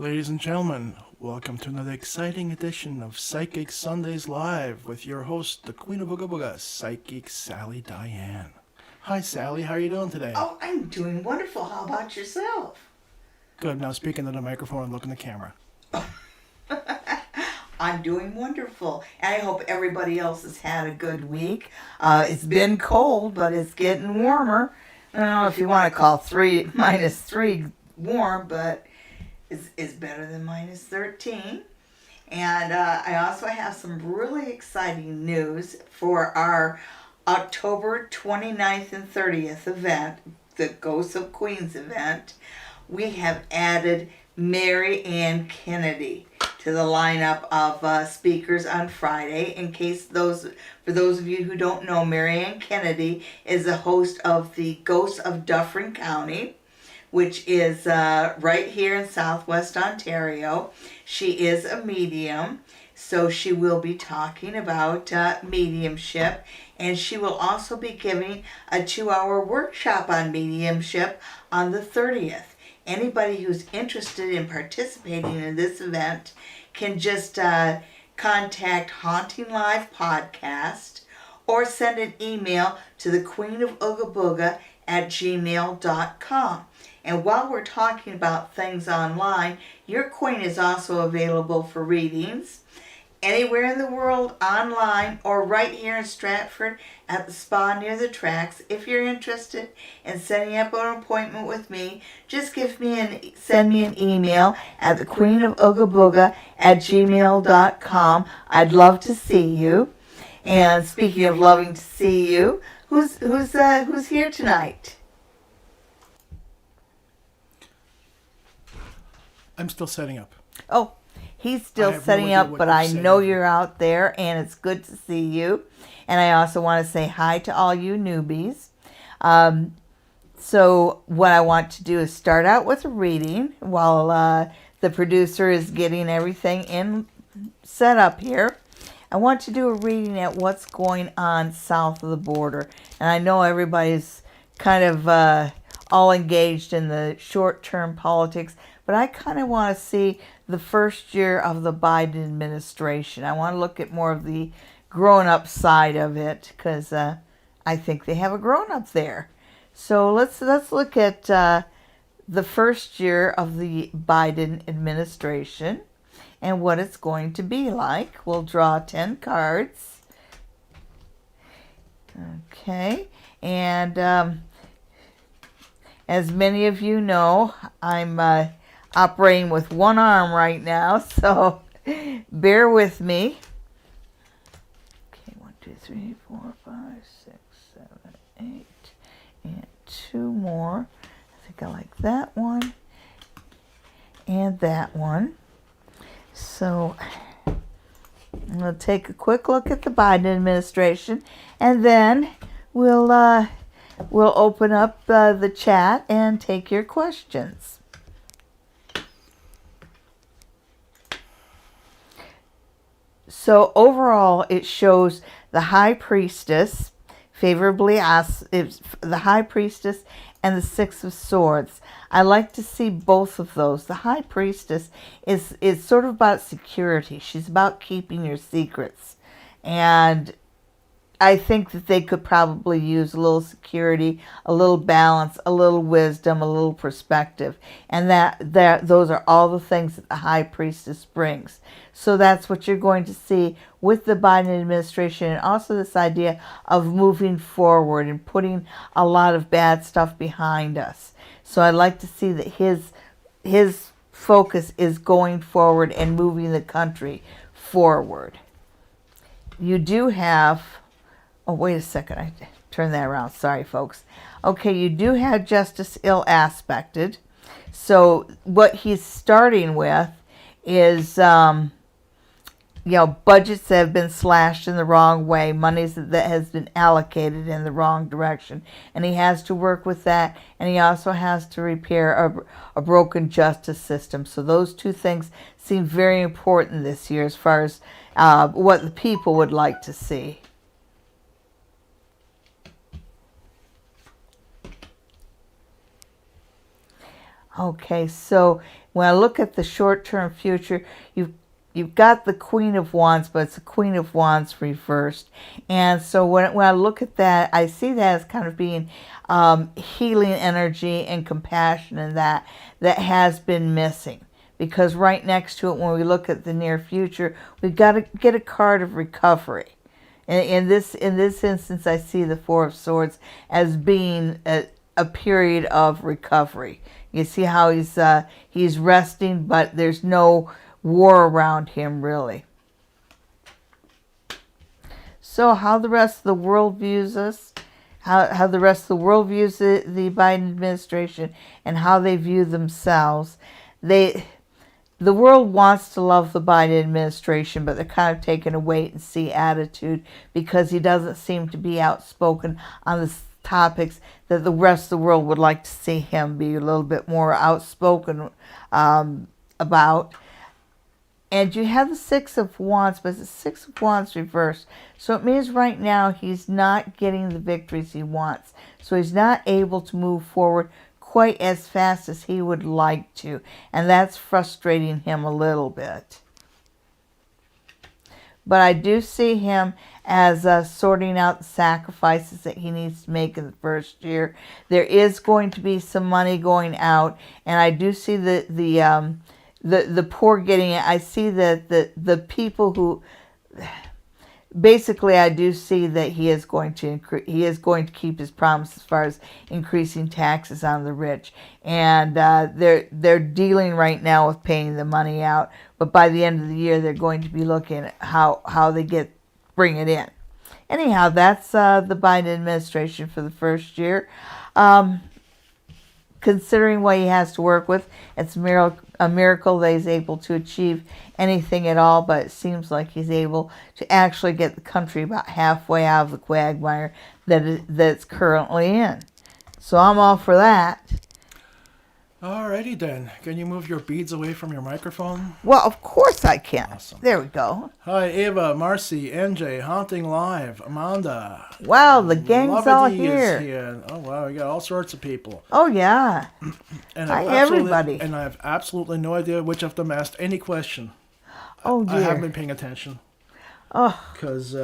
Ladies and gentlemen, welcome to another exciting edition of Psychic Sundays Live with your host, the Queen of Booga Booga, Psychic Sally Diane. Hi Sally, how are you doing today? Oh, I'm doing wonderful. How about yourself? Good, now speak into the microphone and look in the camera. I'm doing wonderful. And I hope everybody else has had a good week. It's been cold, but it's getting warmer. I don't know if you want to call -3 warm, but it's better than -13. And I also have some really exciting news for our October 29th and 30th event, the Ghosts of Queens event. We have added Mary Ann Kennedy to the lineup of speakers on Friday. For those of you who don't know, Mary Ann Kennedy is the host of the Ghosts of Dufferin County, which is right here in Southwest Ontario. She is a medium, so she will be talking about mediumship, and she will also be giving a 2-hour workshop on mediumship on the 30th. Anybody who's interested in participating in this event can just contact Haunting Live Podcast or send an email to the Queen of Ooga Booga at gmail.com. And while we're talking about things online, your queen is also available for readings anywhere in the world, online, or right here in Stratford at the spa near the tracks. If you're interested in setting up an appointment with me, just send me an email at thequeenofoogaBooga@gmail.com. I'd love to see you. And speaking of loving to see you, who's here tonight? I'm still setting up. Oh, he's still setting up, but I know you're out there, and it's good to see you. And I also want to say hi to all you newbies. So what I want to do is start out with a reading while the producer is getting everything set up here. I want to do a reading at what's going on south of the border. And I know everybody's kind of all engaged in the short-term politics, but I kind of want to see the first year of the Biden administration. I want to look at more of the grown-up side of it because I think they have a grown-up there. So let's look at the first year of the Biden administration and what it's going to be like. We'll draw 10 cards. Okay, and as many of you know, I'm operating with one arm right now, so bear with me. Okay, 1, 2, 3, 4, 5, 6, 7, 8, and 2 more. I think I like that one and that one. So I'm going to take a quick look at the Biden administration, and then we'll open up the chat and take your questions. So overall, it shows the High Priestess favorably the High Priestess and the Six of Swords. I like to see both of those. The High Priestess is sort of about security. She's about keeping your secrets. And I think that they could probably use a little security, a little balance, a little wisdom, a little perspective. And those are all the things that the High Priestess brings. So that's what you're going to see with the Biden administration, and also this idea of moving forward and putting a lot of bad stuff behind us. So I'd like to see that his focus is going forward and moving the country forward. You do have... Oh, wait a second. I turned that around. Sorry, folks. Okay, you do have justice ill-aspected. So what he's starting with is, budgets that have been slashed in the wrong way, monies that has been allocated in the wrong direction. And he has to work with that, and he also has to repair a broken justice system. So those two things seem very important this year as far as what the people would like to see. Okay, so when I look at the short-term future, you've got the Queen of Wands, but it's the Queen of Wands reversed. And so when I look at that, I see that as kind of being healing energy and compassion, and that has been missing. Because right next to it, when we look at the near future, we've got to get a card of recovery. In this instance, I see the Four of Swords as being a period of recovery. You see how he's resting, but there's no war around him, really. So how the rest of the world views us, how the rest of the world views the Biden administration, and how they view themselves. The world wants to love the Biden administration, but they're kind of taking a wait-and-see attitude because he doesn't seem to be outspoken on the topics that the rest of the world would like to see him be a little bit more outspoken about. And you have the Six of Wands, but it's the Six of Wands reversed. So it means right now he's not getting the victories he wants. So he's not able to move forward quite as fast as he would like to, and that's frustrating him a little bit. But I do see him as sorting out the sacrifices that he needs to make in the first year. There is going to be some money going out, and I do see the poor getting it. I see that the people who basically, I do see that he is going to keep his promise as far as increasing taxes on the rich, and they're dealing right now with paying the money out. But by the end of the year, they're going to be looking at how they bring it in. Anyhow, that's the Biden administration for the first year. Considering what he has to work with, it's a miracle that he's able to achieve anything at all, but it seems like he's able to actually get the country about halfway out of the quagmire that it's currently in. So I'm all for that. Alrighty then. Can you move your beads away from your microphone? Well, of course I can. Awesome. There we go. Hi, Ava, Marcy, NJ, Haunting Live, Amanda. Wow, the gang's Lovity all is here. here. Oh, wow, we got all sorts of people. Oh, yeah. And Hi, everybody. And I have absolutely no idea which of them asked any question. Oh, dear. I haven't been paying attention. Oh. Because,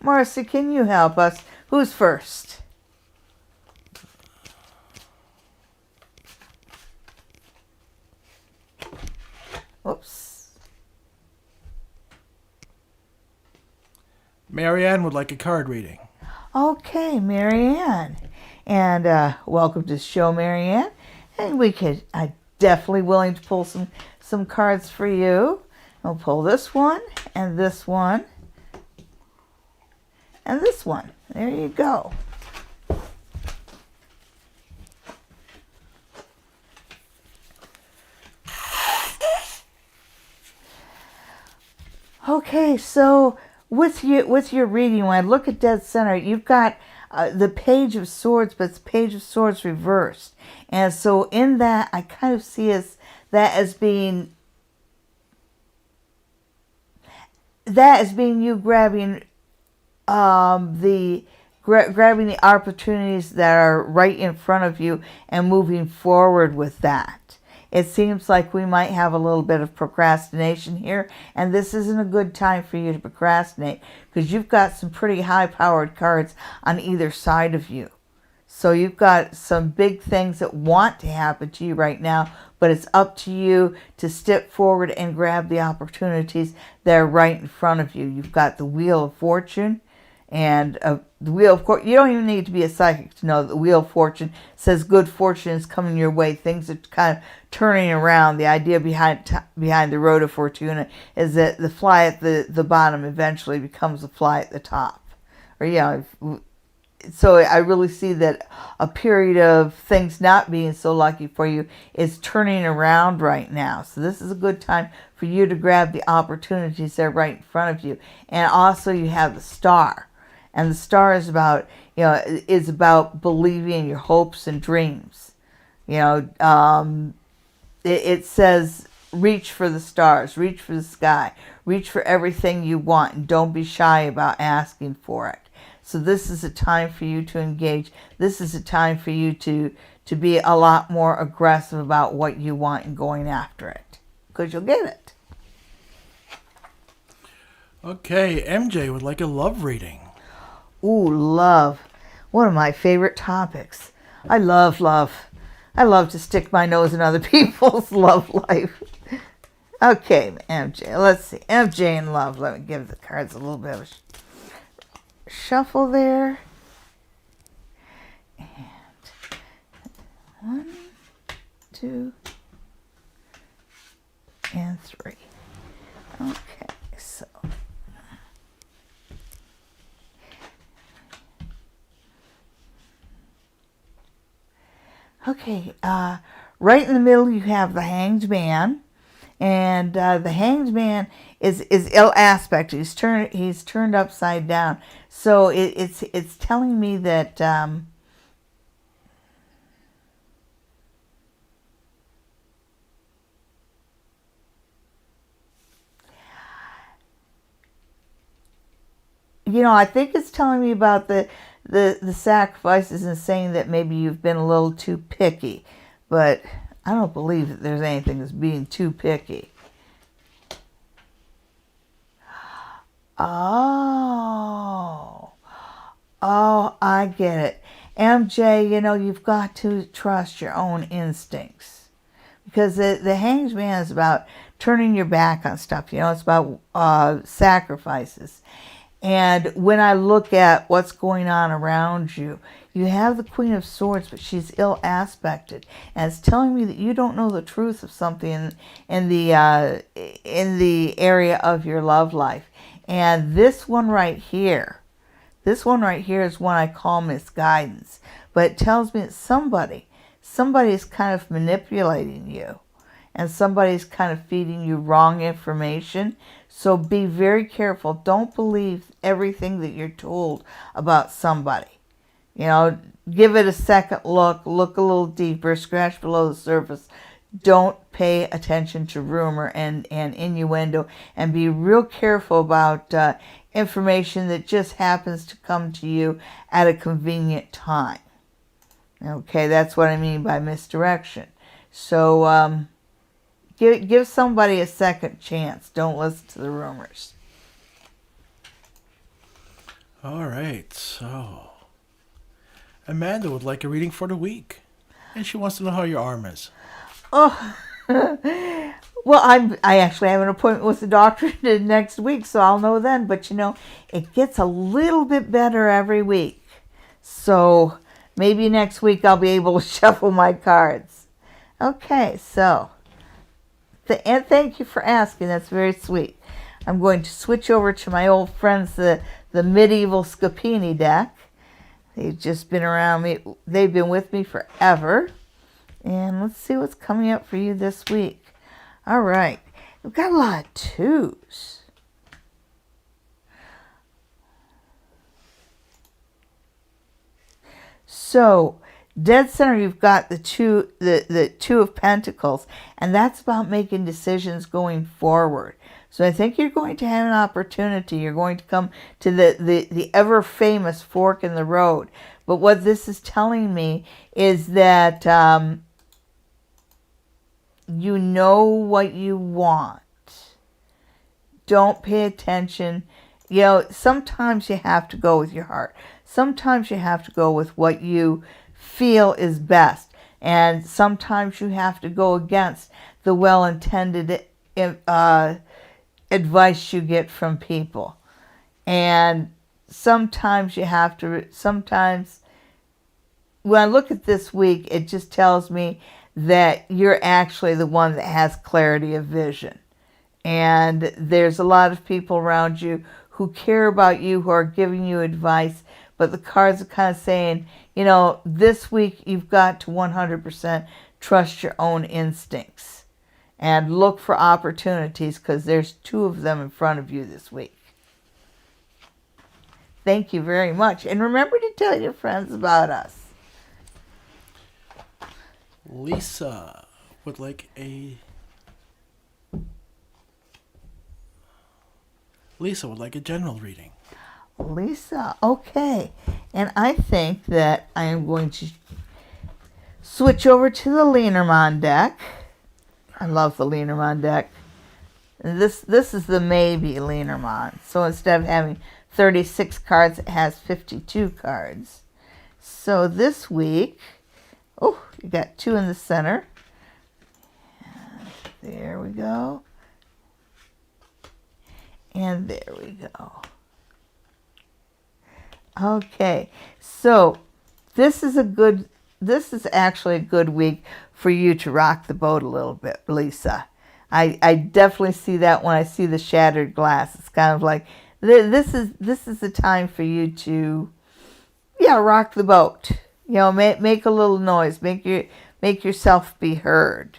Marcy, can you help us? Who's first? Oops. Marianne would like a card reading. Okay, Marianne. And welcome to the show, Marianne. And I'm definitely willing to pull some cards for you. I'll pull this one, and this one, and this one. There you go. Okay, so with your reading, when I look at dead center, you've got the Page of Swords, but it's Page of Swords reversed. And so in that, I kind of see that as being you grabbing grabbing the opportunities that are right in front of you and moving forward with that. It seems like we might have a little bit of procrastination here, and this isn't a good time for you to procrastinate because you've got some pretty high-powered cards on either side of you. So you've got some big things that want to happen to you right now, but it's up to you to step forward and grab the opportunities that are right in front of you. You've got the Wheel of Fortune, and the Wheel of Fortune. You don't even need to be a psychic to know that the Wheel of Fortune says good fortune is coming your way. Things are kind of turning around. The idea behind the Road of Fortuna is that the fly at the bottom eventually becomes the fly at the top. Or so I really see that a period of things not being so lucky for you is turning around right now. So this is a good time for you to grab the opportunities that are right in front of you. And also you have the Star. And the Star is about, is about believing in your hopes and dreams. It says, reach for the stars, reach for the sky, reach for everything you want, and don't be shy about asking for it. So this is a time for you to engage. This is a time for you to to be a lot more aggressive about what you want and going after it, because you'll get it. Okay, MJ would like a love reading. Ooh, love. One of my favorite topics. I love love. I love to stick my nose in other people's love life. Okay, MJ, let's see. MJ in love. Let me give the cards a little bit of a shuffle there. And 1, 2, and 3. Okay, so. Okay, right in the middle you have the Hanged Man. And the Hanged Man is ill aspect. He's turned upside down. So it's telling me that I think it's telling me about the sacrifices and saying that maybe you've been a little too picky, but I don't believe that there's anything that's being too picky. Oh, I get it. MJ, you've got to trust your own instincts, because the Hanged Man is about turning your back on stuff. It's about sacrifices. And when I look at what's going on around you, you have the Queen of Swords, but she's ill aspected, and it's telling me that you don't know the truth of something in the area of your love life. And this one right here is one I call misguidance, but it tells me that somebody's kind of manipulating you, and somebody's kind of feeding you wrong information. So be very careful. Don't believe everything that you're told about somebody. Give it a second look a little deeper, scratch below the surface. Don't pay attention to rumor and innuendo, and be real careful about information that just happens to come to you at a convenient time. Okay, that's what I mean by misdirection. So give somebody a second chance. Don't listen to the rumors. All right, so Amanda would like a reading for the week, and she wants to know how your arm is. Oh, well, I actually have an appointment with the doctor next week, so I'll know then. But it gets a little bit better every week. So maybe next week I'll be able to shuffle my cards. Okay, so and thank you for asking. That's very sweet. I'm going to switch over to my old friends, the medieval Scapini deck. They've just been around me. They've been with me forever. And let's see what's coming up for you this week. All right. We've got a lot of 2s. So, dead center, you've got the two of Pentacles, and that's about making decisions going forward. So I think you're going to have an opportunity. You're going to come to the ever famous fork in the road. But what this is telling me is that you know what you want. Don't pay attention. Sometimes you have to go with your heart. Sometimes you have to go with what you feel is best. And sometimes you have to go against the well-intended advice you get from people. And sometimes when I look at this week, it just tells me that you're actually the one that has clarity of vision. And there's a lot of people around you who care about you, who are giving you advice, but the cards are kind of saying, this week you've got to 100% trust your own instincts and look for opportunities, because there's 2 of them in front of you this week. Thank you very much. And remember to tell your friends about us. Lisa would like a general reading. Lisa, okay. And I think that I am going to switch over to the Lenormand deck. I love the Lenormand deck. This is the maybe Lenormand. So instead of having 36 cards, it has 52 cards. So this week, oh, you got 2 in the center. There we go. And there we go. Okay, so this is actually a good week for you to rock the boat a little bit, Lisa. I definitely see that when I see the shattered glass. It's kind of like this is the time for you to, rock the boat. Make a little noise, make yourself be heard.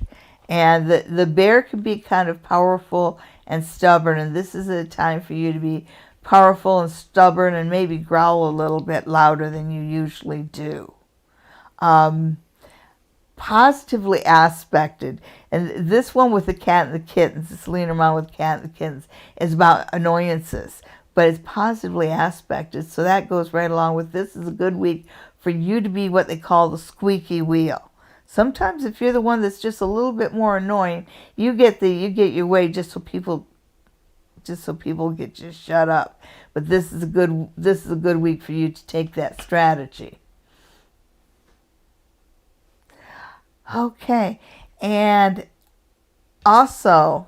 And the bear can be kind of powerful and stubborn, and this is a time for you to be powerful and stubborn and maybe growl a little bit louder than you usually do. Positively aspected, and this one with the cat and the kittens, this Lenormand with cat and the kittens, is about annoyances, but it's positively aspected, so that goes right along with this. Is a good week for you to be what they call the squeaky wheel. Sometimes if you're the one that's just a little bit more annoying, you get your way just so people get you shut up. But this is a good week for you to take that strategy. Okay, and also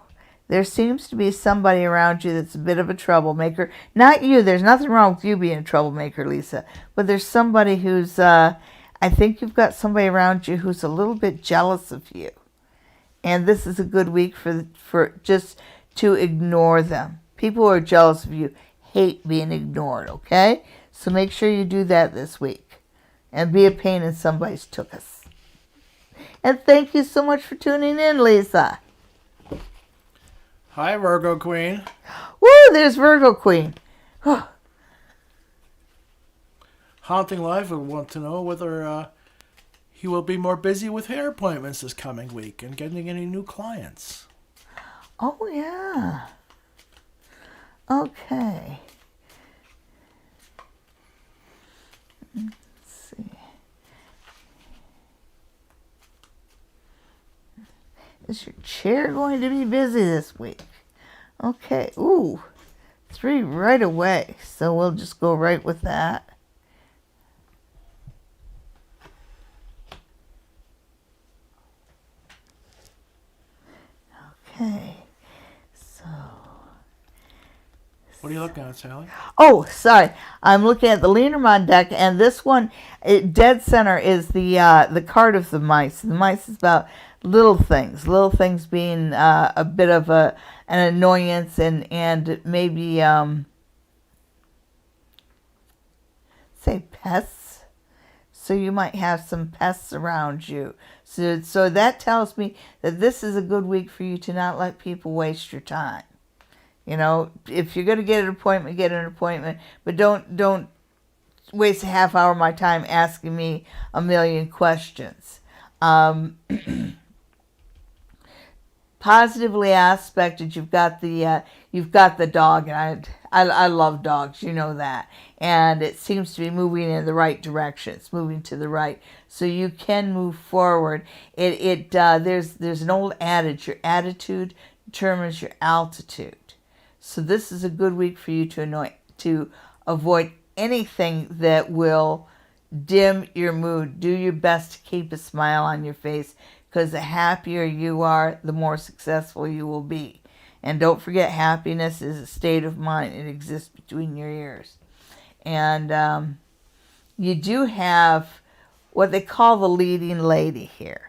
there seems to be somebody around you that's a bit of a troublemaker. Not you. There's nothing wrong with you being a troublemaker, Lisa. But there's somebody who's, I think you've got somebody around you who's a little bit jealous of you. And this is a good week for just to ignore them. People who are jealous of you hate being ignored, okay? So make sure you do that this week. And be a pain in somebody's tuchus. And thank you so much for tuning in, Lisa. Hi, Virgo Queen. Woo, there's Virgo Queen. Haunting Life would want to know whether he will be more busy with hair appointments this coming week and getting any new clients. Oh, yeah. Okay. Let's see. Is your chair going to be busy this week? Okay. Ooh, 3 right away. So we'll just go right with that. Okay. So. What are you looking at, Sally? Oh, sorry. I'm looking at the Lenormand deck, and this one, dead center is the card of the mice. The mice is about little things being a bit of an annoyance and maybe say pests. So you might have some pests around you. So that tells me that this is a good week for you to not let people waste your time. If you're going to get an appointment, but don't waste a half hour of my time asking me a million questions. Positively aspected, you've got the dog, and I love dogs, you know that, and it seems to be moving in the right direction. It's moving to the right, so you can move forward. There's an old adage: your attitude determines your altitude. So this is a good week for you to avoid anything that will dim your mood. Do your best to keep a smile on your face, because the happier you are, the more successful you will be. And don't forget, happiness is a state of mind. It exists between your ears. And you do have what they call the leading lady here.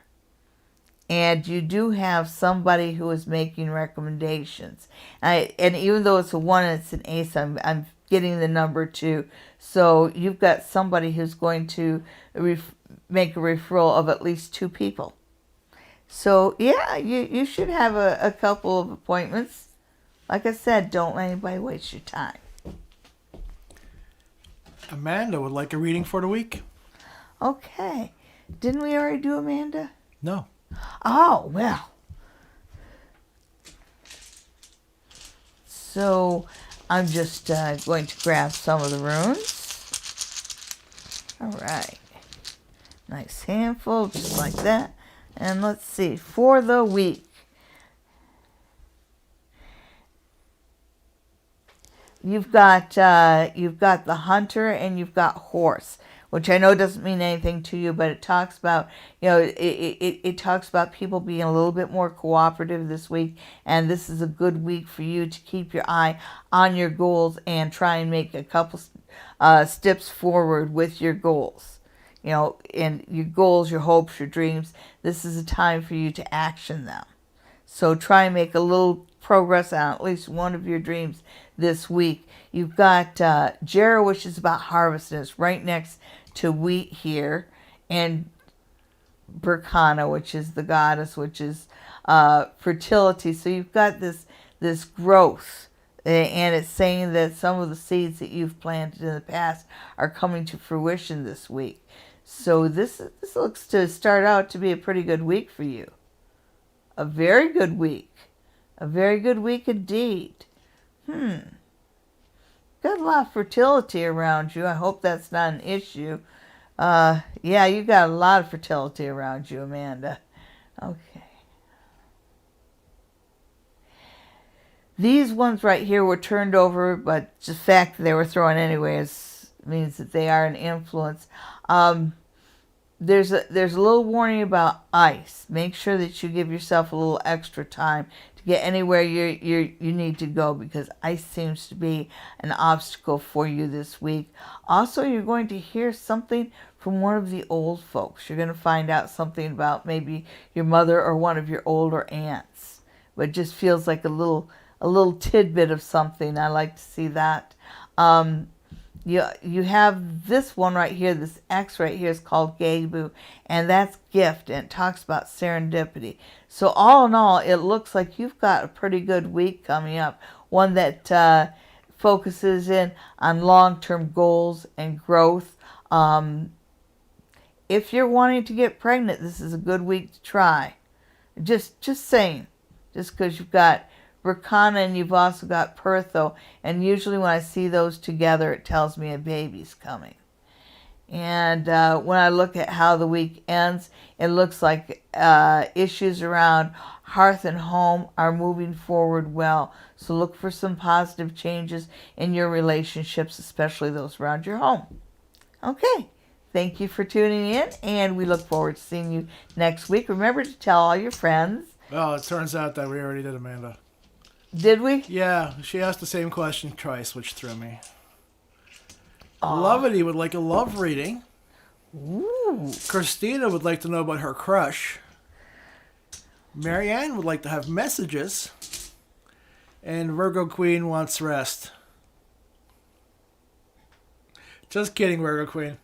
And you do have somebody who is making recommendations. And even though it's a 1 and it's an ace, I'm getting the number 2. So you've got somebody who's going to make a referral of at least 2 people. So, yeah, you should have a couple of appointments. Like I said, don't let anybody waste your time. Amanda would like a reading for the week. Okay. Didn't we already do Amanda? No. Oh, well. So, I'm just going to grab some of the runes. All right. Nice handful, just like that. And let's see, for the week. You've got the hunter and you've got horse, which I know doesn't mean anything to you, but it talks about, it talks about people being a little bit more cooperative this week, and this is a good week for you to keep your eye on your goals and try and make a couple steps forward with your goals. And your goals, your hopes, your dreams, this is a time for you to action them. So try and make a little progress on at least one of your dreams this week. You've got Jarrah, which is about harvesting. It's right next to wheat here. And Berkana, which is the goddess, which is fertility. So you've got this growth. And it's saying that some of the seeds that you've planted in the past are coming to fruition this week. So this looks to start out to be a pretty good week for you. A very good week. A very good week indeed. Got a lot of fertility around you. I hope that's not an issue. Yeah, you got a lot of fertility around you, Amanda. Okay. These ones right here were turned over, but the fact that they were thrown anyways means that they are an influence. There's a little warning about ice. Make sure that you give yourself a little extra time to get anywhere you need to go, because ice seems to be an obstacle for you this week. Also, you're going to hear something from one of the old folks. You're going to find out something about maybe your mother or one of your older aunts. But it just feels like a little tidbit of something. I like to see that. You have this one right here, this X right here is called Gabu, and that's gift, and it talks about serendipity. So all in all, it looks like you've got a pretty good week coming up, one that focuses in on long-term goals and growth. If you're wanting to get pregnant, this is a good week to try. Just saying, just because you've got Berkana and you've also got Pertho, and usually when I see those together, it tells me a baby's coming. And when I look at how the week ends, it looks like issues around hearth and home are moving forward well. So look for some positive changes in your relationships, especially those around your home. Okay, thank you for tuning in, and we look forward to seeing you next week. Remember to tell all your friends. Well, it turns out that we already did, Amanda. Did we? Yeah, she asked the same question twice, which threw me. Lovity would like a love reading. Ooh. Christina would like to know about her crush. Marianne would like to have messages. And Virgo Queen wants rest. Just kidding, Virgo Queen.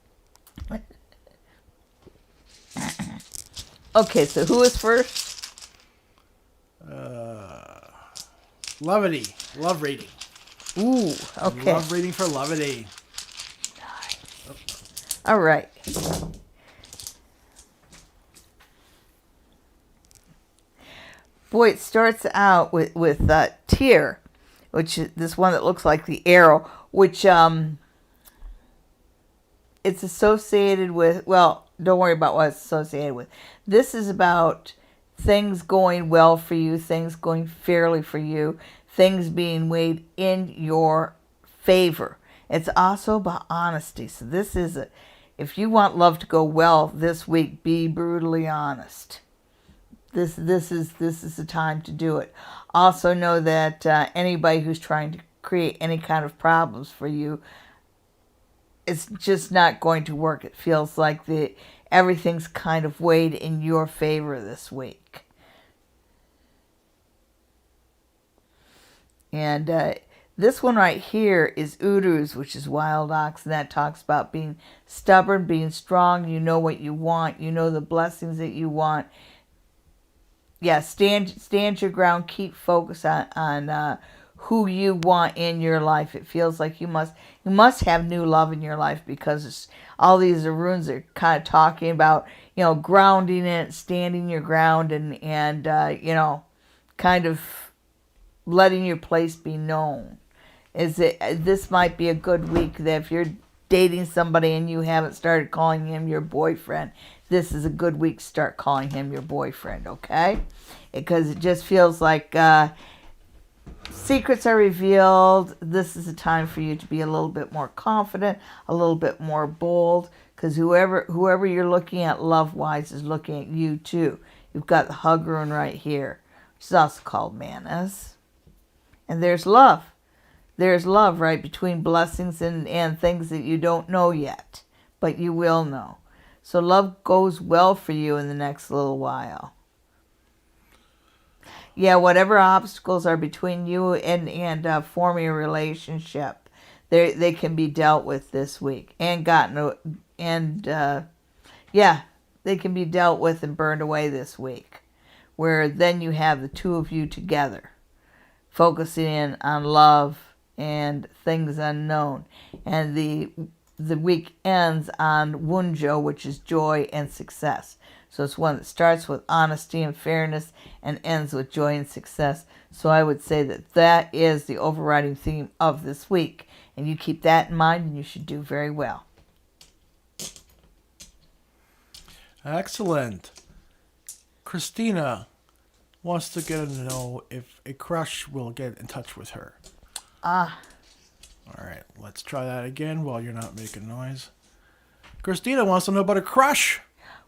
Okay, so who is first? Lovity. Love reading. Ooh, okay. Love reading for Lovity. Nice. All right. Boy, it starts out with Tear, which is this one that looks like the arrow, which it's associated with, well, don't worry about what it's associated with. This is about things going well for you, things going fairly for you, things being weighed in your favor. It's also about honesty. So this is if you want love to go well this week, be brutally honest. This is the time to do it. Also know that anybody who's trying to create any kind of problems for you, it's just not going to work. It feels like everything's kind of weighed in your favor this week. And this one right here is Uruz, which is wild ox, and that talks about being stubborn, being strong. You know what you want. You know the blessings that you want. Yeah, stand your ground. Keep focus on who you want in your life. It feels like you must have new love in your life, because all these runes are kind of talking about, grounding it, standing your ground, and kind of letting your place be known. This might be a good week that if you're dating somebody and you haven't started calling him your boyfriend, this is a good week to start calling him your boyfriend, okay? Because it just feels like secrets are revealed. This is a time for you to be a little bit more confident, a little bit more bold, because whoever you're looking at love-wise is looking at you too. You've got the hug rune right here, which is also called Manas. And there's love. There's love right between blessings and things that you don't know yet, but you will know. So love goes well for you in the next little while. Yeah, whatever obstacles are between you and forming a relationship, they can be dealt with this week they can be dealt with and burned away this week, where then you have the two of you together, focusing in on love and things unknown, and the week ends on Wunjo, which is joy and success. So it's one that starts with honesty and fairness and ends with joy and success. So I would say that is the overriding theme of this week. And you keep that in mind and you should do very well. Excellent. Christina wants to get to know if a crush will get in touch with her. All right, let's try that again while you're not making noise. Christina wants to know about a crush.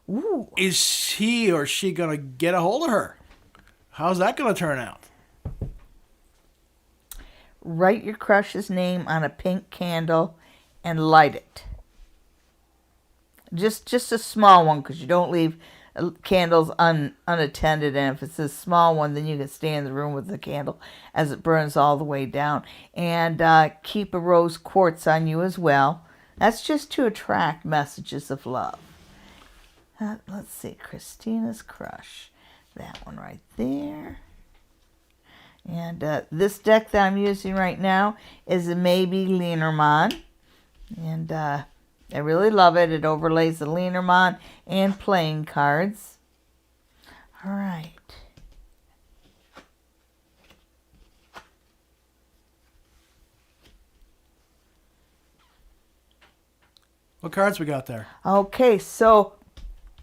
Ooh. Is he or she going to get a hold of her? How's that going to turn out? Write your crush's name on a pink candle and light it. Just a small one, because you don't leave candles unattended, and if it's a small one, then you can stay in the room with the candle as it burns all the way down. And keep a rose quartz on you as well. That's just to attract messages of love. Let's see, Christina's crush. That one right there. And this deck that I'm using right now is a Maybe Lenormand. And I really love it. It overlays the Lenormand and playing cards. All right. What cards we got there? Okay, so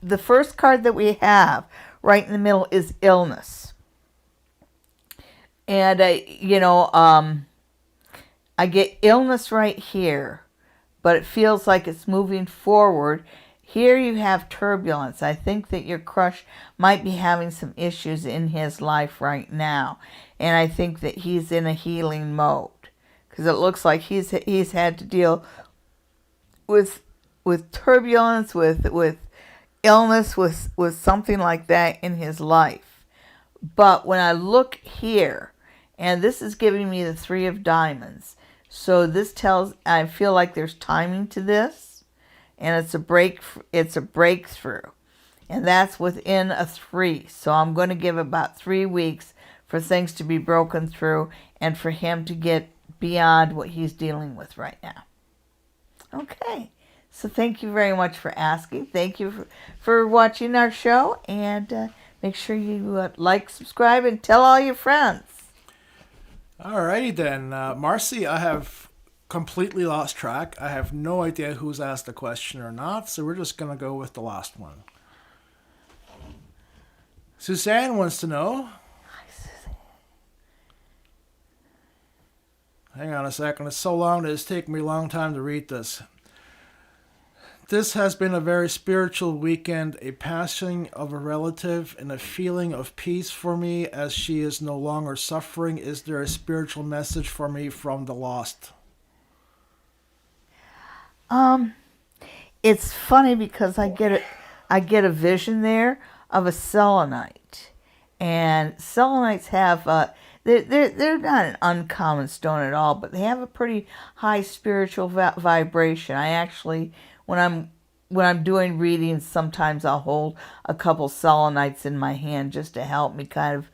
the first card that we have right in the middle is illness. And, I get illness right here, but it feels like it's moving forward. Here you have turbulence. I think that your crush might be having some issues in his life right now. And I think that he's in a healing mode, because it looks like he's had to deal with turbulence, with illness, with something like that in his life. But when I look here, and this is giving me the 3 of diamonds, so this I feel like there's timing to this, and it's a breakthrough, and that's within a 3. So I'm going to give about 3 weeks for things to be broken through and for him to get beyond what he's dealing with right now. Okay. So thank you very much for asking. Thank you for watching our show. And make sure you like, subscribe, and tell all your friends. All righty then. Marcy, I have completely lost track. I have no idea who's asked a question or not. So we're just going to go with the last one. Suzanne wants to know. Hi, Suzanne. Hang on a second. It's so long that it's taken me a long time to read this. This has been a very spiritual weekend, a passing of a relative and a feeling of peace for me as she is no longer suffering. Is there a spiritual message for me from the lost? It's funny because I get a vision there of a selenite, and selenites have they're not an uncommon stone at all, but they have a pretty high spiritual vibration. I actually, when I'm doing readings, sometimes I'll hold a couple selenites in my hand just to help me kind of,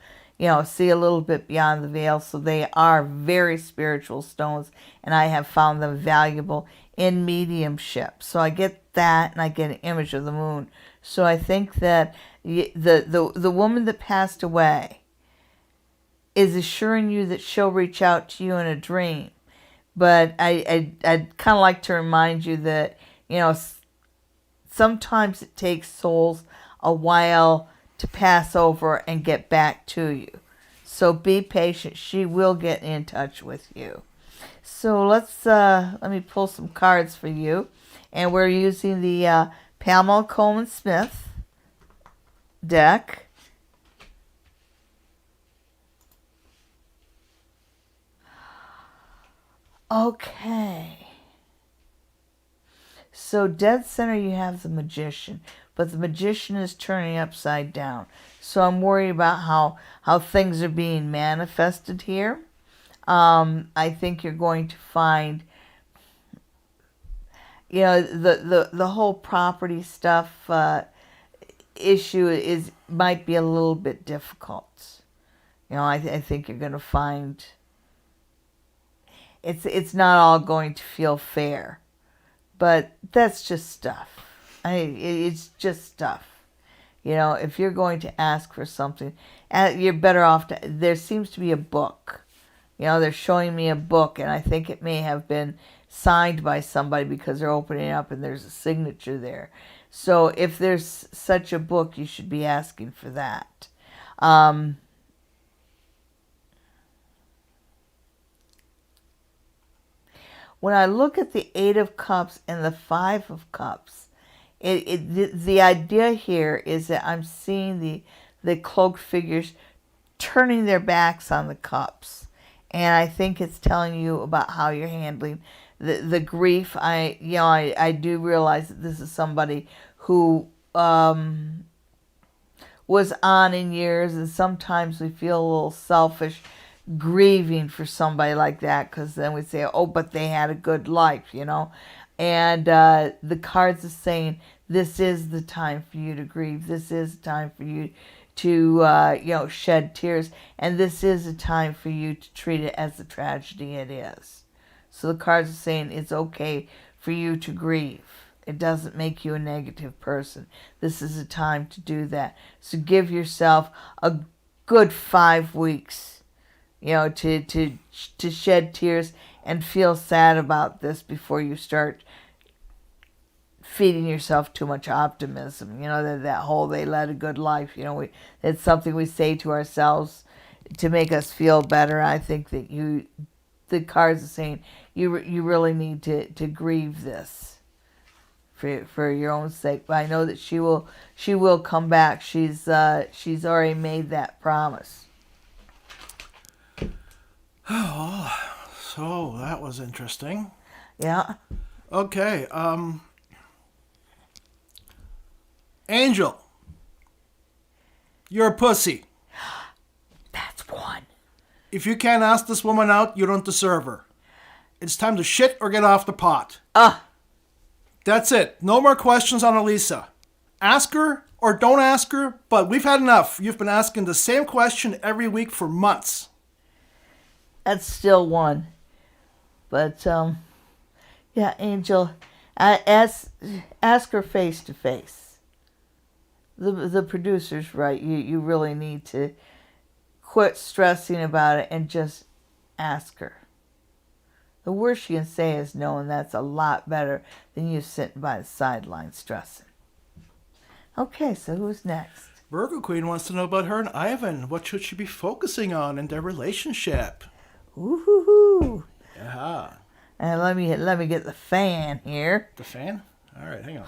see a little bit beyond the veil. So they are very spiritual stones, and I have found them valuable in mediumship. So I get that, and I get an image of the moon. So I think that the woman that passed away is assuring you that she'll reach out to you in a dream, But I'd kind of like to remind you that, sometimes it takes souls a while to pass over and get back to you. So be patient. She will get in touch with you. So let me pull some cards for you. And we're using the Pamela Coleman Smith deck. Okay. So dead center you have the Magician, but the Magician is turning upside down. So I'm worried about how things are being manifested here. I think you're going to find, the whole property stuff issue might be a little bit difficult. I think you're going to find it's not all going to feel fair, but that's just stuff. It's just stuff. If you're going to ask for something, you're better off there seems to be a book. They're showing me a book, and I think it may have been signed by somebody because they're opening it up and there's a signature there. So if there's such a book, you should be asking for that. When I look at the Eight of Cups and the Five of Cups, the idea here is that I'm seeing the cloaked figures turning their backs on the cups. And I think it's telling you about how you're handling the grief. I do realize that this is somebody who was on in years, and sometimes we feel a little selfish grieving for somebody like that, because then we say, oh, but they had a good life, and the cards are saying this is the time for you to grieve, this is the time for you to shed tears, and this is a time for you to treat it as the tragedy it is. So the cards are saying it's okay for you to grieve. It doesn't make you a negative person. This is a time to do that. So give yourself a good 5 weeks, to shed tears and feel sad about this before you start feeding yourself too much optimism. That whole they led a good life. It's something we say to ourselves to make us feel better. I think that the cards are saying you really need to grieve this for your own sake. But I know that she will come back. She's already made that promise. Oh, so that was interesting. Yeah. Okay. Angel, you're a pussy. That's one. If you can't ask this woman out, you don't deserve her. It's time to shit or get off the pot. That's it. No more questions on Elisa. Ask her or don't ask her, but we've had enough. You've been asking the same question every week for months. That's still one. But, yeah, Angel, ask her face to face. The producer's right. You really need to quit stressing about it and just ask her. The worst you can say is no, and that's a lot better than you sitting by the sideline stressing. Okay, so who's next? Virgo Queen wants to know about her and Ivan. What should she be focusing on in their relationship? Ooh. Yeah. And let me get the fan here. The fan? All right, hang on.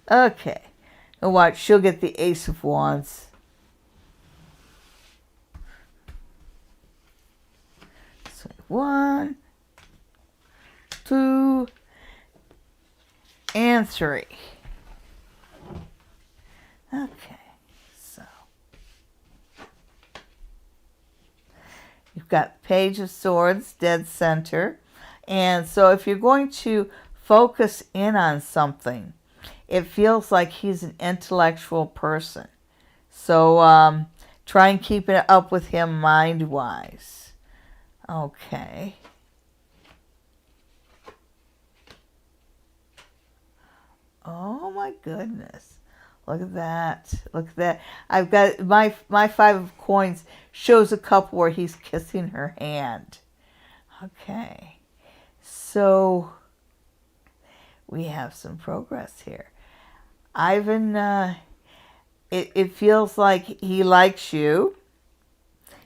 Okay. And watch, she'll get the Ace of Wands. So 1, 2, and 3. Okay. So you've got Page of Swords, dead center. And so if you're going to focus in on something, it feels like he's an intellectual person. So try and keep it up with him mind-wise. Okay. Oh my goodness. Look at that. Look at that. I've got my 5 of coins shows a couple where he's kissing her hand. Okay, so we have some progress here. Ivan, it feels like he likes you.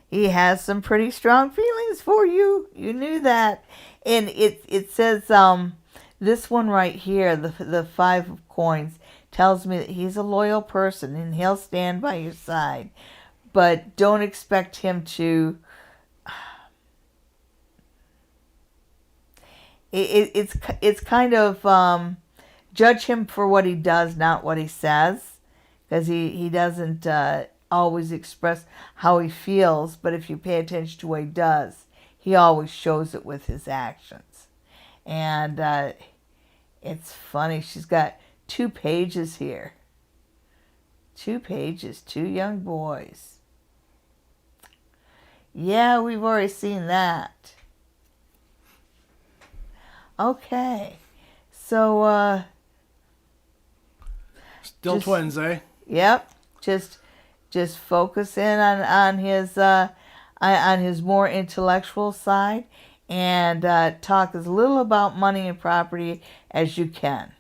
He has some pretty strong feelings for you. You knew that. And it says, this one right here, the 5 of coins, tells me that he's a loyal person and he'll stand by your side. But don't expect him to... It's kind of... judge him for what he does, not what he says. Because he doesn't always express how he feels. But if you pay attention to what he does, he always shows it with his actions. And it's funny. She's got 2 pages here. 2 pages. 2 young boys. Yeah, we've already seen that. Okay. So, Still twins, eh? Yep. Just focus in on his more intellectual side, and talk as little about money and property as you can.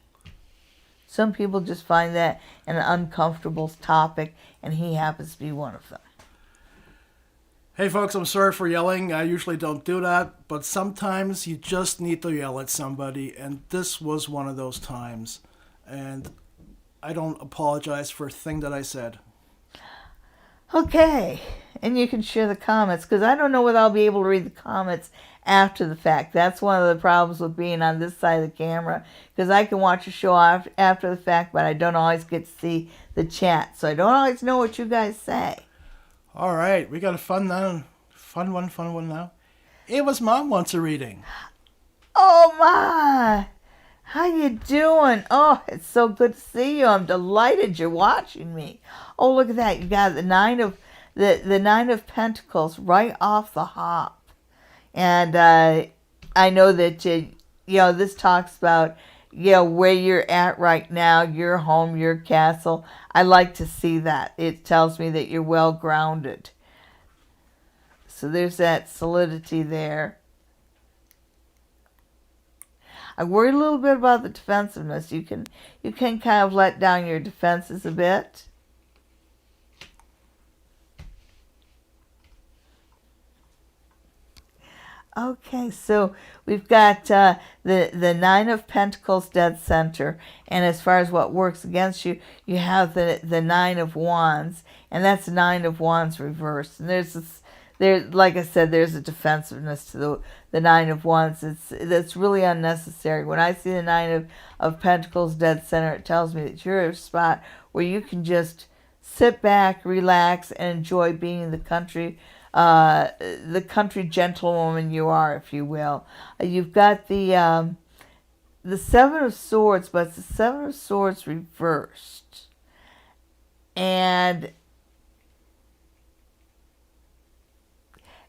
Some people just find that an uncomfortable topic, and he happens to be one of them. Hey folks, I'm sorry for yelling. I usually don't do that, but sometimes you just need to yell at somebody, and this was one of those times. And I don't apologize for a thing that I said. Okay, and you can share the comments, because I don't know whether I'll be able to read the comments after the fact. That's one of the problems with being on this side of the camera, because I can watch a show after the fact, but I don't always get to see the chat, so I don't always know what you guys say. All right, we got a fun one now. Ava's mom wants a reading. Oh my! How you doing? Oh, it's so good to see you. I'm delighted you're watching me. Oh, look at that! You got the nine of Pentacles right off the hop, and I know that this talks about where you're at right now, your home, your castle. I like to see that. It tells me that you're well grounded. So there's that solidity there. I worry a little bit about the defensiveness. You can kind of let down your defenses a bit. Okay, so we've got the 9 of Pentacles dead center, and as far as what works against you, you have the 9 of Wands, and that's 9 of Wands reversed. And like I said, there's a defensiveness to the 9 of Wands. That's really unnecessary. When I see the 9 of Pentacles dead center, it tells me that you're at a spot where you can just sit back, relax, and enjoy being the country gentlewoman you are, if you will. You've got the 7 of Swords, but it's the 7 of Swords reversed. And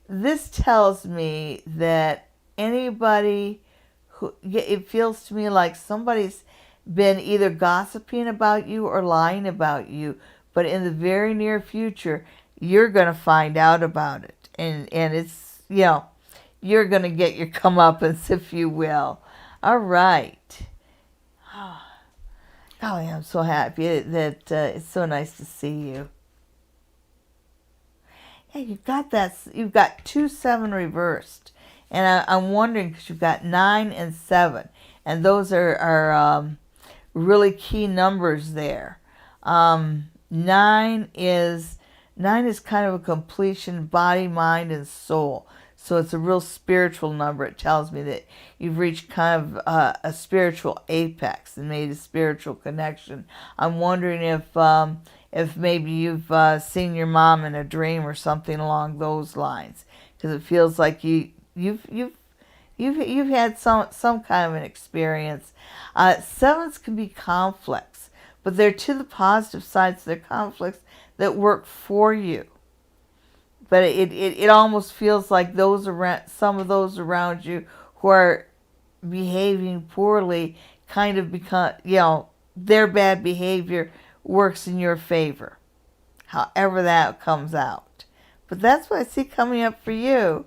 this tells me that anybody it feels to me like somebody's been either gossiping about you or lying about you, but in the very near future, you're going to find out about it. And it's, you're going to get your comeuppance, if you will. All right. Golly, I'm so happy that it's so nice to see you. Yeah, you've got 2 7 reversed. And I'm wondering, because you've got 9 and 7. And those are really key numbers there. 9 is kind of a completion, body, mind, and soul. So it's a real spiritual number. It tells me that you've reached kind of a spiritual apex and made a spiritual connection. I'm wondering if maybe you've seen your mom in a dream or something along those lines, because it feels like you've had some kind of an experience. 7s can be conflicts, but they're to the positive side, so they're conflicts that work for you. But it almost feels like some of those around you who are behaving poorly kind of become, their bad behavior works in your favor, however that comes out. But that's what I see coming up for you.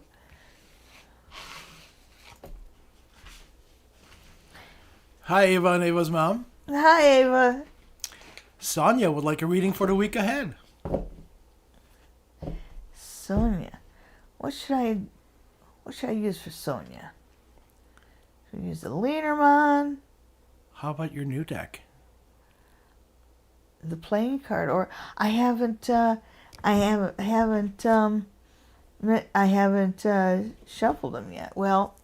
Hi, Ava and Ava's mom. Hi, Ava. Sonia would like a reading for the week ahead. Sonia. What should I use for Sonia? Should I use the Leanermon, How about your new deck? the playing card, or I haven't shuffled them yet. Well,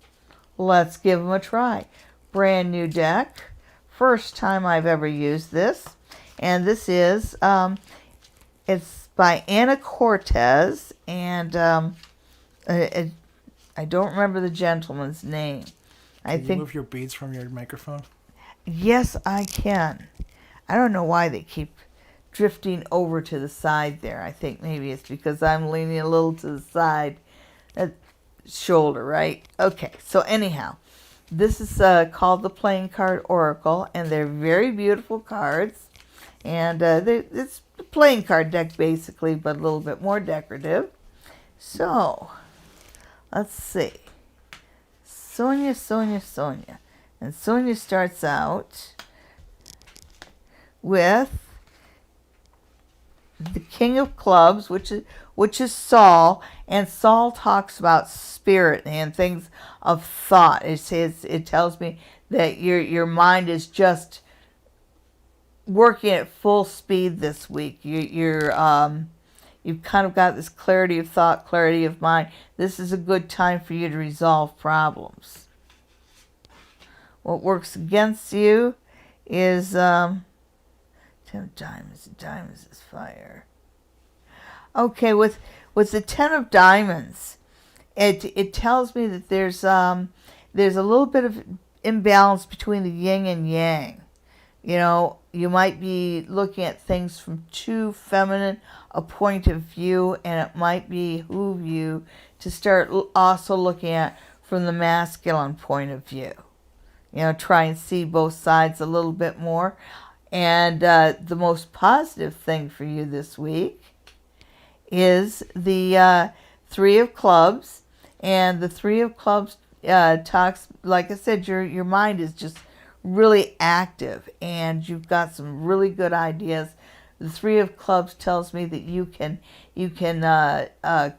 let's give them a try. Brand new deck. First time I've ever used this. And this is, it's by Anna Cortez. And I don't remember the gentleman's name. Can you move your beads from your microphone? Yes, I can. I don't know why they keep drifting over to the side there. I think maybe it's because I'm leaning a little to the side. That shoulder, right? Okay, so anyhow, this is called the Playing Card Oracle, and they're very beautiful cards. And it's a playing card deck basically, but a little bit more decorative. So, let's see. Sonia. And Sonia starts out with the King of Clubs, which is Saul, and Saul talks about spirit and things of thought. It tells me that your mind is just working at full speed this week. You've kind of got this clarity of thought, clarity of mind. This is a good time for you to resolve problems. What works against you is 10 of diamonds. Diamonds is fire. Okay, with the 10 of diamonds, it tells me that there's a little bit of imbalance between the yin and yang. You know, you might be looking at things from too feminine a point of view, and it might behoove you to start also looking at from the masculine point of view. You know, try and see both sides a little bit more. And the most positive thing for you this week is the Three of Clubs. And the Three of Clubs talks, like I said, your mind is just really active, and you've got some really good ideas. The Three of Clubs tells me that you can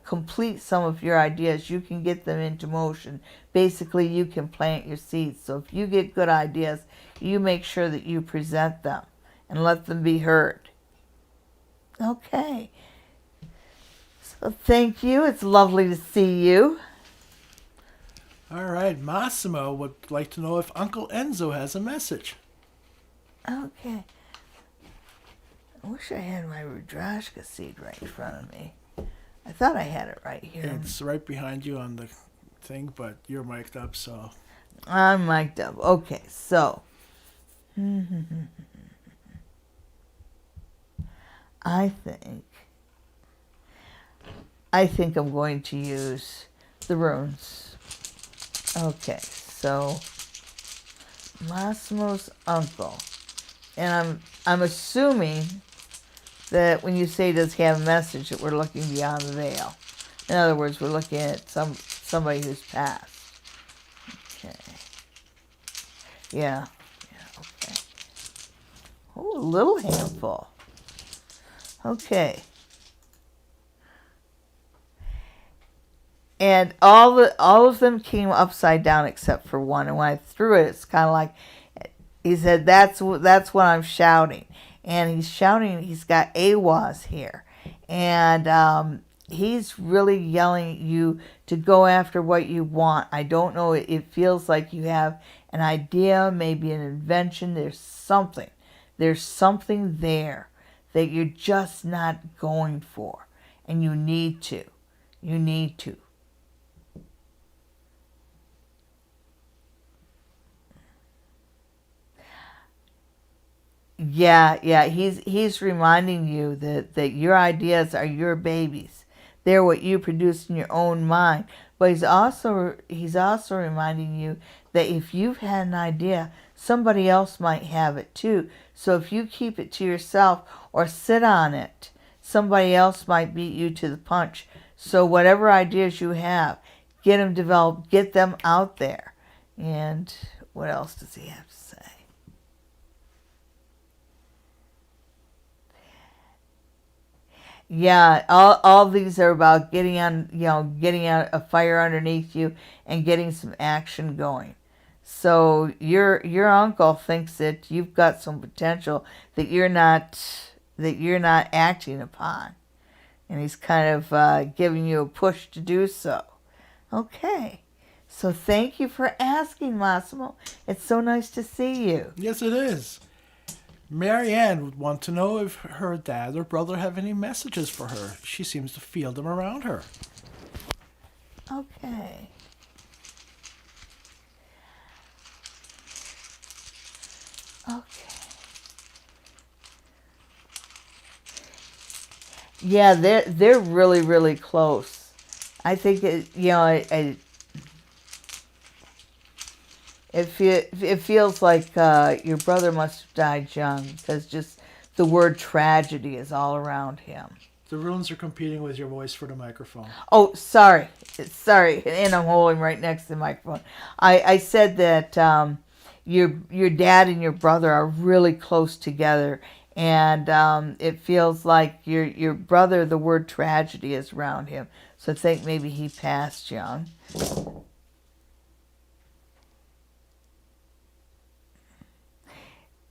complete some of your ideas. You can get them into motion. Basically, you can plant your seeds. So if you get good ideas, you make sure that you present them and let them be heard. Okay. So thank you. It's lovely to see you. All right, Massimo would like to know if Uncle Enzo has a message. Okay. I wish I had my Rudrashka seed right in front of me. I thought I had it right here. It's right behind you on the thing, but you're mic'd up, so. I'm mic'd up. Okay, so. I think I'm going to use the runes. Okay, so Massimo's uncle, and I'm assuming that when you say does he have a message, that we're looking beyond the veil. In other words, we're looking at somebody who's passed. Okay. Yeah. Okay. Oh, a little handful. Okay. And all of them came upside down except for one. And when I threw it, it's kind of like, he said, that's what I'm shouting. And he's shouting, he's got AWAs here. And he's really yelling at you to go after what you want. I don't know, it feels like you have an idea, maybe an invention. There's something there that you're just not going for. And you need to. Yeah, he's reminding you that your ideas are your babies. They're what you produce in your own mind. But he's also reminding you that if you've had an idea, somebody else might have it too. So if you keep it to yourself or sit on it, somebody else might beat you to the punch. So whatever ideas you have, get them developed, get them out there. And what else does he have to say? Yeah, all these are about getting on, getting a fire underneath you and getting some action going. So your uncle thinks that you've got some potential that you're not acting upon, and he's kind of giving you a push to do so. Okay, so thank you for asking, Massimo. It's so nice to see you. Yes, it is. Marianne would want to know if her dad or brother have any messages for her. She seems to feel them around her. Okay. Okay. Yeah, they're really, really close. I think it feels like your brother must have died young, because just the word tragedy is all around him. The runes are competing with your voice for the microphone. Oh, sorry, and I'm holding right next to the microphone. I said that your dad and your brother are really close together, and it feels like your brother, the word tragedy is around him. So I think maybe he passed young.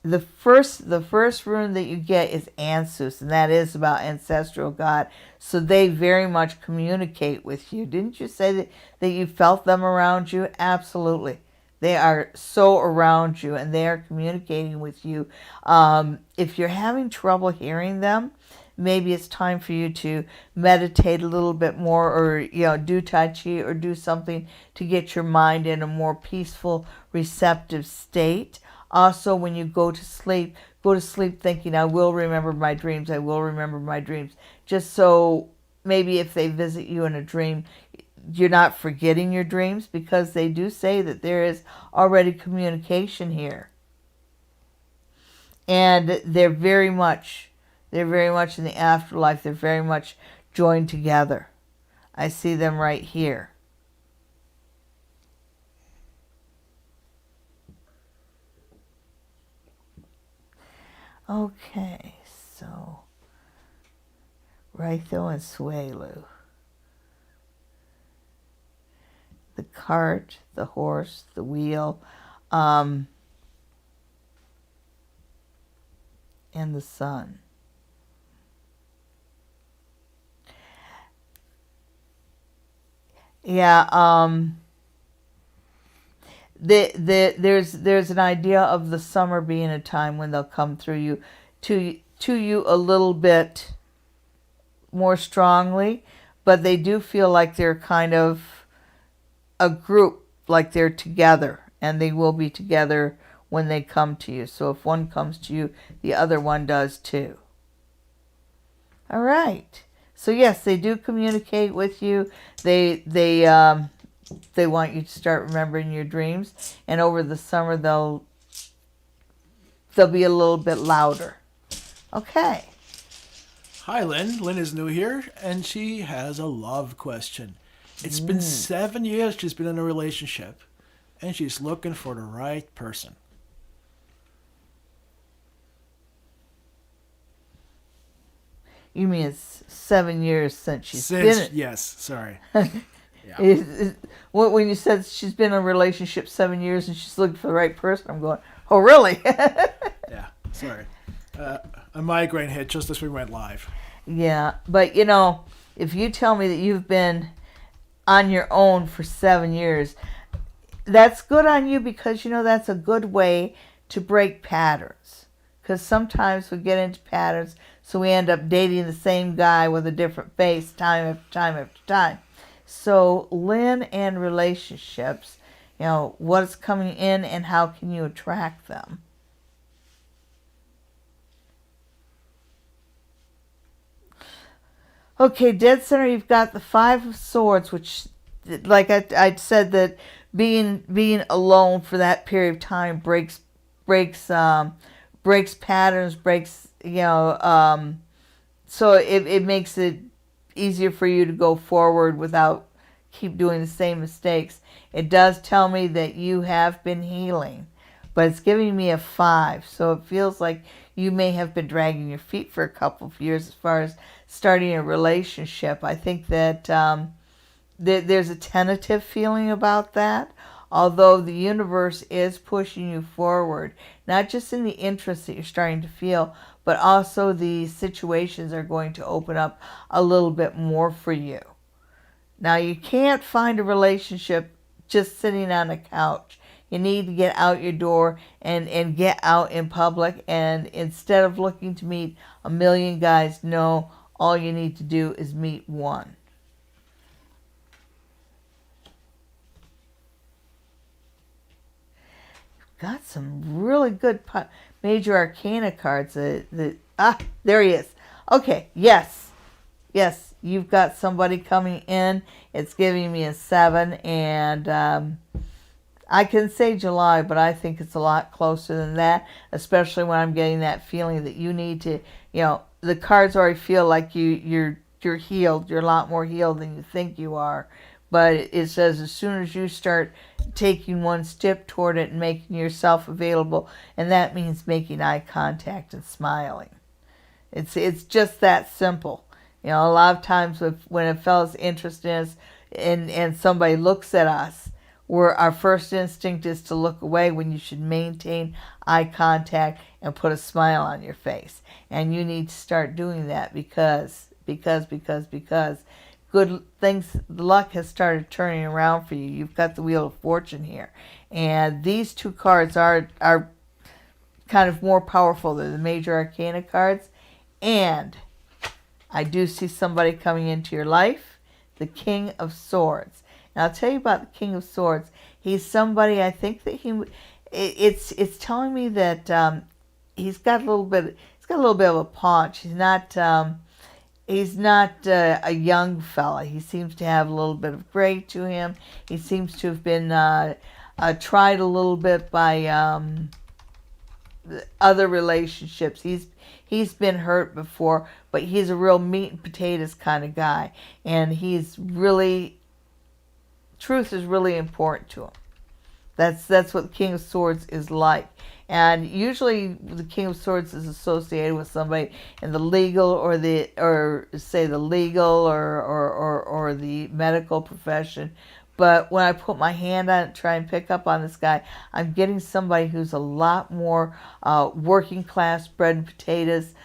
The first rune that you get is Ansus, and that is about ancestral God. So they very much communicate with you. Didn't you say that you felt them around you? Absolutely. They are so around you, and they are communicating with you. If you're having trouble hearing them, maybe it's time for you to meditate a little bit more, or do Tai Chi, or do something to get your mind in a more peaceful, receptive state. Also, when you go to sleep thinking, I will remember my dreams, I will remember my dreams. Just so maybe if they visit you in a dream, you're not forgetting your dreams, because they do say that there is already communication here. And they're very much in the afterlife. They're very much joined together. I see them right here. Okay, so Rytho and Suelu. The cart, the horse, the wheel, and the sun. Yeah, there's an idea of the summer being a time when they'll come through you to you a little bit more strongly, but they do feel like they're kind of a group, like they're together, and they will be together when they come to you. So if one comes to you, the other one does too. All right. So yes, they do communicate with you. They want you to start remembering your dreams, and over the summer they'll be a little bit louder. Okay. Hi, Lynn. Lynn is new here, and she has a love question. It's been 7 years she's been in a relationship, and she's looking for the right person. You mean it's 7 years since she's been... Yes, sorry. Yeah. When you said she's been in a relationship 7 years and she's looking for the right person, I'm going, oh, really? Yeah, sorry. A migraine hit just as we went live. Yeah, but if you tell me that you've been on your own for 7 years, that's good on you, because that's a good way to break patterns. Because sometimes we get into patterns, so we end up dating the same guy with a different face time after time after time. So Lynn and relationships, what's coming in and how can you attract them? Okay, dead center, you've got the Five of Swords, which, like I said, that being alone for that period of time breaks patterns, so it makes it easier for you to go forward without keep doing the same mistakes. It does tell me that you have been healing, but it's giving me a 5. So it feels like you may have been dragging your feet for a couple of years as far as starting a relationship. I think that there's a tentative feeling about that, although the universe is pushing you forward, not just in the interest that you're starting to feel, but also the situations are going to open up a little bit more for you. Now, you can't find a relationship just sitting on a couch. You need to get out your door and get out in public, and instead of looking to meet a million guys, no, all you need to do is meet one. Got some really good major arcana cards. There he is. Okay, yes, you've got somebody coming in. It's giving me a 7, and I can say July, but I think it's a lot closer than that, especially when I'm getting that feeling that you need to, the cards already feel like you're healed. You're a lot more healed than you think you are. But it says as soon as you start taking one step toward it and making yourself available, and that means making eye contact and smiling. It's just that simple. A lot of times when a fellow's interested in us and somebody looks at us, our first instinct is to look away, when you should maintain eye contact and put a smile on your face. And you need to start doing that because good things, luck has started turning around for you. You've got the Wheel of Fortune here. And these two cards are kind of more powerful than the major arcana cards. And I do see somebody coming into your life, the King of Swords. Now, I'll tell you about the King of Swords. He's somebody, I think that it's telling me that he's got a little bit of a paunch. He's not a young fella. He seems to have a little bit of gray to him. He seems to have been tried a little bit by other relationships. He's been hurt before, but he's a real meat and potatoes kind of guy, and truth is really important to him. That's what the King of Swords is like. And usually the King of Swords is associated with somebody in the legal or the medical profession. But when I put my hand on it, try and pick up on this guy, I'm getting somebody who's a lot more working class, bread and potatoes,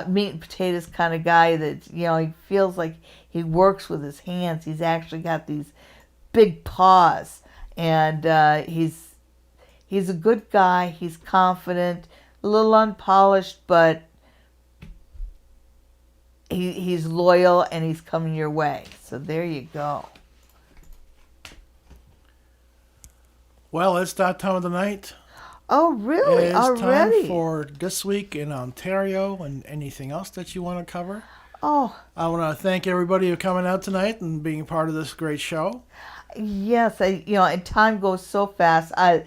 meat and potatoes kind of guy that, he feels like he works with his hands. He's actually got these big paws, and he's a good guy. He's confident, a little unpolished, but he's loyal, and he's coming your way. So there you go. Well, it's that time of the night. Oh, really? It's already? time for This Week in Ontario and anything else that you want to cover. Oh. I want to thank everybody for coming out tonight and being part of this great show. Yes, and time goes so fast. I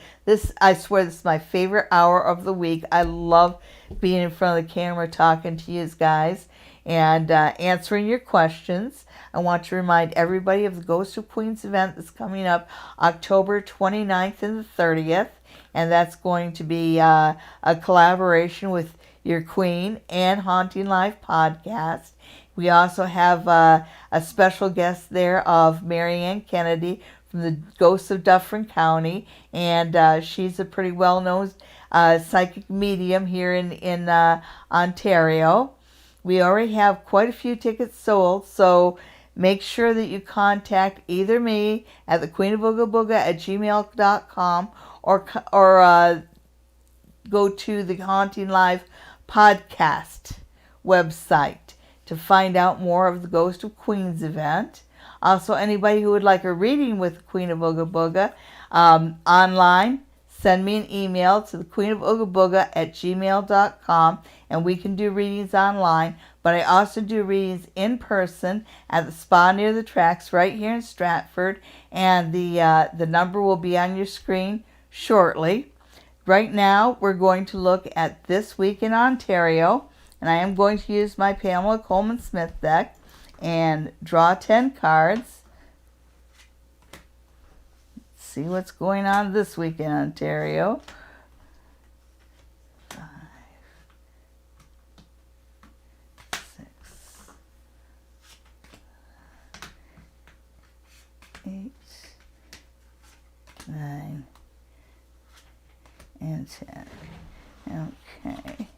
swear this is my favorite hour of the week. I love being in front of the camera talking to you guys and answering your questions. I want to remind everybody of the Ghost of Queens event that's coming up October 29th and the 30th. And that's going to be a collaboration with your Queen and Haunting Live podcast. We also have a special guest there of Marianne Kennedy from the Ghosts of Dufferin County. And she's a pretty well-known psychic medium here in Ontario. We already have quite a few tickets sold, so make sure that you contact either me at thequeenofboogabooga@gmail.com or go to the Haunting Live podcast website to find out more of the Ghost of Queens event. Also, anybody who would like a reading with the Queen of Ooga Booga online, send me an email to thequeenofboogabooga@gmail.com, and we can do readings online. But I also do readings in person at the spa near the tracks right here in Stratford, and the number will be on your screen shortly. Right now, we're going to look at This Week in Ontario, and I am going to use my Pamela Coleman Smith deck. and draw 10 cards. See what's going on this week in Ontario. 5, 6, 8, 9, and 10. Okay.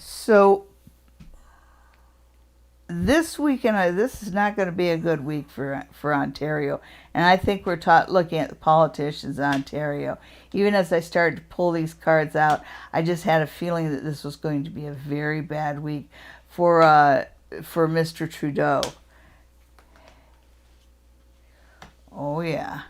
So this weekend, this is not going to be a good week for Ontario, and I think we're looking at the politicians in Ontario. Even as I started to pull these cards out, I just had a feeling that this was going to be a very bad week for Mr. Trudeau. Oh yeah.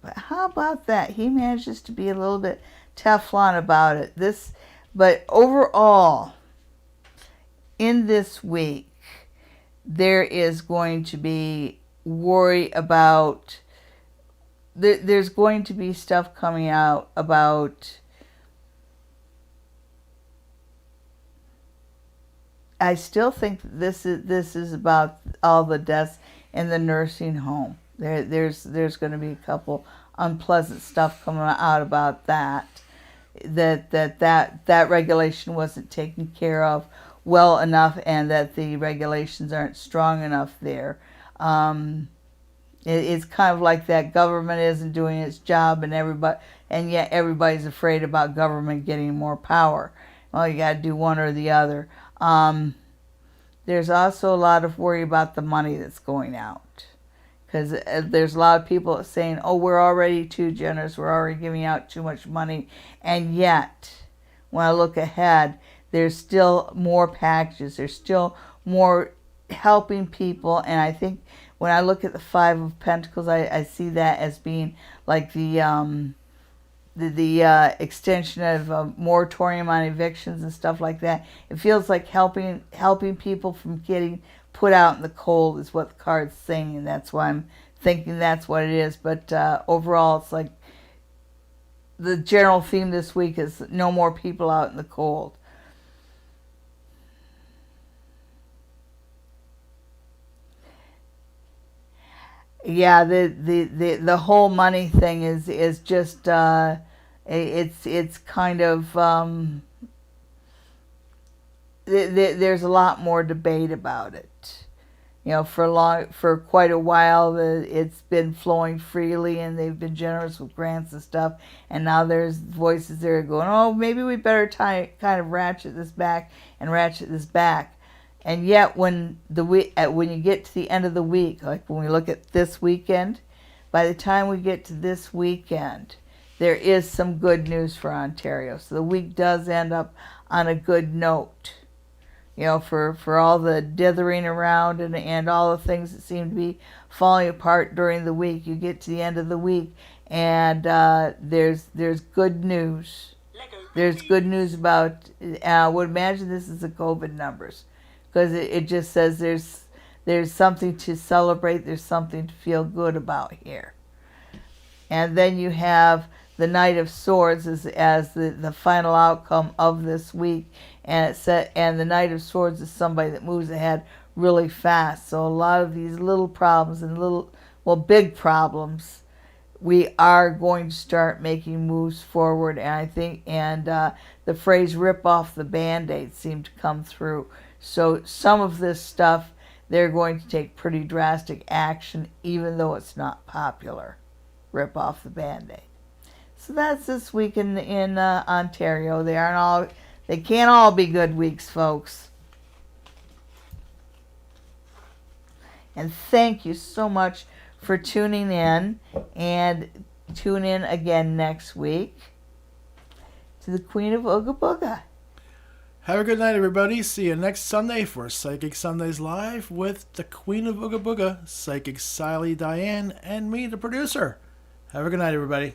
But how about that? He manages to be a little bit Teflon about it. But overall, in this week, there is going to be worry about. There's going to be stuff coming out about. I still think this is about all the deaths in the nursing home. There's going to be a couple unpleasant stuff coming out about that regulation wasn't taken care of well enough, and that the regulations aren't strong enough there. It's kind of like that government isn't doing its job, and yet everybody's afraid about government getting more power. Well, you got to do one or the other. There's also a lot of worry about the money that's going out, because there's a lot of people saying, oh, we're already too generous, we're already giving out too much money. And yet, when I look ahead, there's still more packages, there's still more helping people. And I think when I look at the Five of Pentacles, I see that as being like the extension of a moratorium on evictions and stuff like that. It feels like helping people from getting put out in the cold is what the card's saying, and that's why I'm thinking that's what it is. But overall, it's like the general theme this week is no more people out in the cold. Yeah, the whole money thing is just it's kind of there's a lot more debate about it. You know, for quite a while, it's been flowing freely, and they've been generous with grants and stuff. And now there's voices that are going, oh, maybe we better kind of ratchet this back. And yet, when you get to the end of the week, like when we look at this weekend, by the time we get to this weekend, there is some good news for Ontario. So the week does end up on a good note. You know, for all the dithering around and all the things that seem to be falling apart during the week, you get to the end of the week, and there's good news. There's good news about. I would imagine this is the COVID numbers, because it just says there's something to celebrate. There's something to feel good about here. And then you have the Knight of Swords as the final outcome of this week. And the Knight of Swords is somebody that moves ahead really fast. So a lot of these little problems and big problems, we are going to start making moves forward. And I think, the phrase "rip off the Band-Aid" seemed to come through. So some of this stuff, they're going to take pretty drastic action, even though it's not popular. Rip off the Band-Aid. So that's this week in Ontario. They can't all be good weeks, folks. And thank you so much for tuning in. And tune in again next week to the Queen of Ooga Booga. Have a good night, everybody. See you next Sunday for Psychic Sundays Live with the Queen of Ooga Booga, Psychic Sally Diane, and me, the producer. Have a good night, everybody.